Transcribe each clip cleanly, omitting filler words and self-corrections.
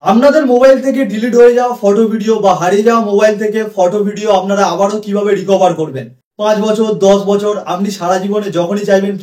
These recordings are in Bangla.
আপনাদের মোবাইল থেকে ডিলিট হয়ে যাওয়া ফটো ভিডিও বা হারিয়ে যাওয়া মোবাইল থেকে ফটো ভিডিও আপনারা আবারও কিভাবে রিকভার করবেন। 5 বছর 10 বছর আপনি সারা জীবনে যখনই চাইবেন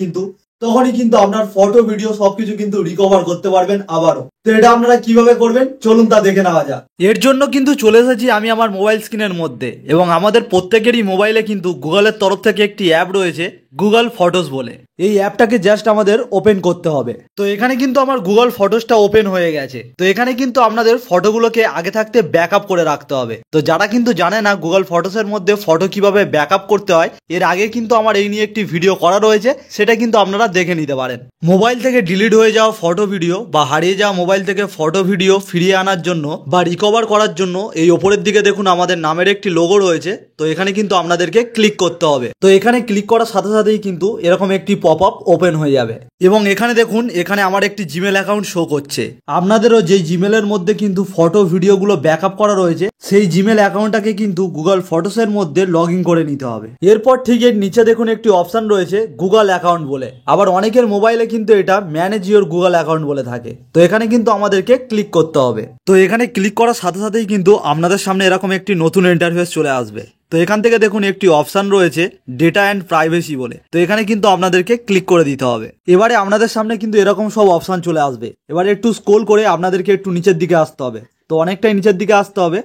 তখনই কিন্তু আপনার ফটো ভিডিও সবকিছু কিন্তু রিকভার করতে পারবেন আবারও। তো এটা আপনারা কিভাবে করবেন চলুন তা দেখে নেওয়া যাক। এর জন্য কিন্তু চলে এসেছি আমি আমার মোবাইল স্ক্রিনের মধ্যে, এবং আমাদের প্রত্যেকেরই মোবাইলে কিন্তু গুগলের তরফ থেকে একটি অ্যাপ রয়েছে গুগল ফটোস বলে। এই অ্যাপটাকে জাস্ট আমাদের ওপেন করতে হবে। তো এখানে কিন্তু আমার গুগল ফটোসটা ওপেন হয়ে গেছে। তো এখানে কিন্তু আপনাদের ফটোগুলোকে আগে থাকতে ব্যাকআপ করে রাখতে হবে। তো যারা কিন্তু জানে না গুগল ফটোসের মধ্যে ফটো কিভাবে ব্যাকআপ করতে হয়, এর আগে কিন্তু আমার এই নিয়ে একটি ভিডিও করা রয়েছে, সেটা কিন্তু আপনারা দেখে নিতে পারেন। মোবাইল থেকে ডিলিট হয়ে যাওয়া ফটো ভিডিও বা হারিয়ে যাওয়া মোবাইল থেকে ফটো ভিডিও ফিরিয়ে আনার জন্য বা রিকভার করার জন্য এই ওপরের দিকে দেখুন আমাদের নামের একটি লোগো রয়েছে। তো এখানে কিন্তু আপনাদেরকে ক্লিক করতে হবে। তো এখানে ক্লিক করার সাথে সাথেই কিন্তু এরকম একটি পপ আপ ওপেন হয়ে যাবে, এবং এখানে দেখুন এখানে আমার একটি জিমেল অ্যাকাউন্ট শো করছে। আপনাদেরও যেই জিমেলের মধ্যে কিন্তু ফটো ভিডিওগুলো ব্যাকআপ করা রয়েছে সেই জিমেল অ্যাকাউন্টটাকে কিন্তু গুগল ফটোসের মধ্যে লগ ইন করে নিতে হবে। এরপর ঠিক এর নিচে দেখুন একটি অপশন রয়েছে গুগল অ্যাকাউন্ট বলে। আবার অনেকের মোবাইলে কিন্তু এটা ম্যানেজ ইওর গুগল অ্যাকাউন্ট বলে থাকে। তো এখানে কিন্তু আমাদেরকে ক্লিক করতে হবে। তো এখানে ক্লিক করার সাথে সাথেই কিন্তু আপনাদের সামনে এরকম একটি নতুন ইন্টারফেস চলে আসবে। তো এখান থেকে দেখুন একটি অপশন রয়েছে ডেটা অ্যান্ড প্রাইভেসি বলে। তো এখানে কিন্তু আপনাদেরকে ক্লিক করে দিতে হবে। এবারে আপনাদের সামনে কিন্তু এরকম সব অপশন চলে আসবে। এবারে একটু স্ক্রল করে আপনাদেরকে একটু নিচের দিকে আসতে হবে। তো অনেকটাই নিচের দিকে আসতে হবে।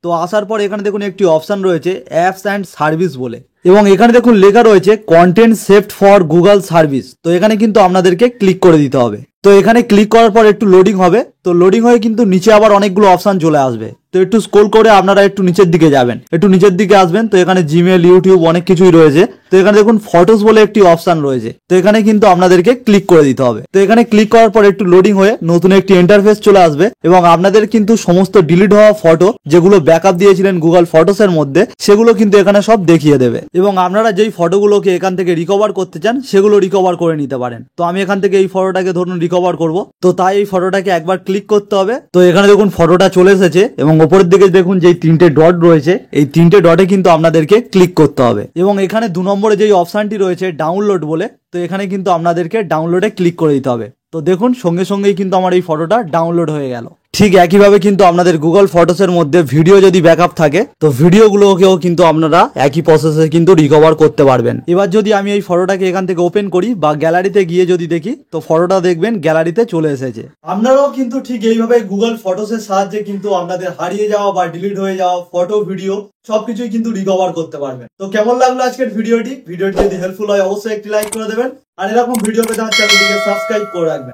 তো আসার পর এখানে দেখুন একটি অপশন রয়েছে অ্যাপস অ্যান্ড সার্ভিস বলে, এবং এখানে দেখুন লেখা রয়েছে content saved for Google service. তো এখানে কিন্তু আপনাদেরকে ক্লিক করে দিতে হবে। তো এখানে ক্লিক করার পর একটু লোডিং হবে। তো লোডিং হয়ে কিন্তু নিচে আবার অনেকগুলো অপশন চলে আসবে। তো একটু স্ক্রল করে আপনারা একটু নিচের দিকে যাবেন, একটু নিচের দিকে আসবেন। তো এখানে জিমেল, ইউটিউব অনেক কিছুই রয়েছে। তো এখানে দেখুন ফটোস বলে একটি অপশন রয়েছে। তো এখানে কিন্তু আপনাদেরকে ক্লিক করে দিতে হবে। তো এখানে ক্লিক করার পর একটু লোডিং হয়ে নতুন একটি ইন্টারফেস চলে আসবে, এবং আপনাদের কিন্তু সমস্ত ডিলিট হওয়া ফটো যেগুলো ব্যাকআপ দিয়েছিলেন গুগল ফটোসের মধ্যে সেগুলো কিন্তু এখানে সব দেখিয়ে দেবে, এবং আপনারা যেই ফটোগুলোকে এখান থেকে রিকভার করতে চান সেগুলো রিকভার করে নিতে পারেন। তো আমি এখান থেকে এই ফটোটাকে ধরুন রিকভার করব। তো তাই এই ফটোটাকে একবার ক্লিক করতে হবে। তো এখানে দেখুন ফটোটা চলে এসেছে, এবং উপরের দিকে দেখুন যেই 3টে ডট রয়েছে এই 3টে ডটে কিন্তু আপনাদেরকে ক্লিক করতে হবে, এবং এখানে 2 নম্বরে যেই অপশনটি রয়েছে ডাউনলোড বলে। তো এখানে কিন্তু আপনাদেরকে ডাউনলোডে ক্লিক করে দিতে হবে। তো দেখুন সঙ্গে সঙ্গেই কিন্তু আমার এই ফটোটা ডাউনলোড হয়ে গেল। ঠিক একইভাবে কিন্তু আপনাদের গুগল ফটোসের মধ্যে ভিডিও যদি ব্যাকআপ থাকে তো ভিডিওগুলোকেও কিন্তু আপনারা একই প্রসেসে কিন্তু রিকভার করতে পারবেন। এবার যদি আমি এই ফটোটাকে এখান থেকে ওপেন করি বা গ্যালারিতে গিয়ে যদি দেখি, তো ফটোটা দেখবেন গ্যালারিতে চলে এসেছে। আপনারাও কিন্তু ঠিক এইভাবে গুগল ফটোসের সাহায্যে কিন্তু আপনাদের হারিয়ে যাওয়া বা ডিলিট হয়ে যাওয়া ফটো ভিডিও সবকিছুই কিন্তু রিকভার করতে পারবেন। তো কেমন লাগলো আজকের ভিডিওটি যদি হেল্পফুল হয় অবশ্যই একটি লাইক করে দেবেন, আর এরকম ভিডিও পেতে আমার চ্যানেলটিকে সাবস্ক্রাইব করে রাখবেন।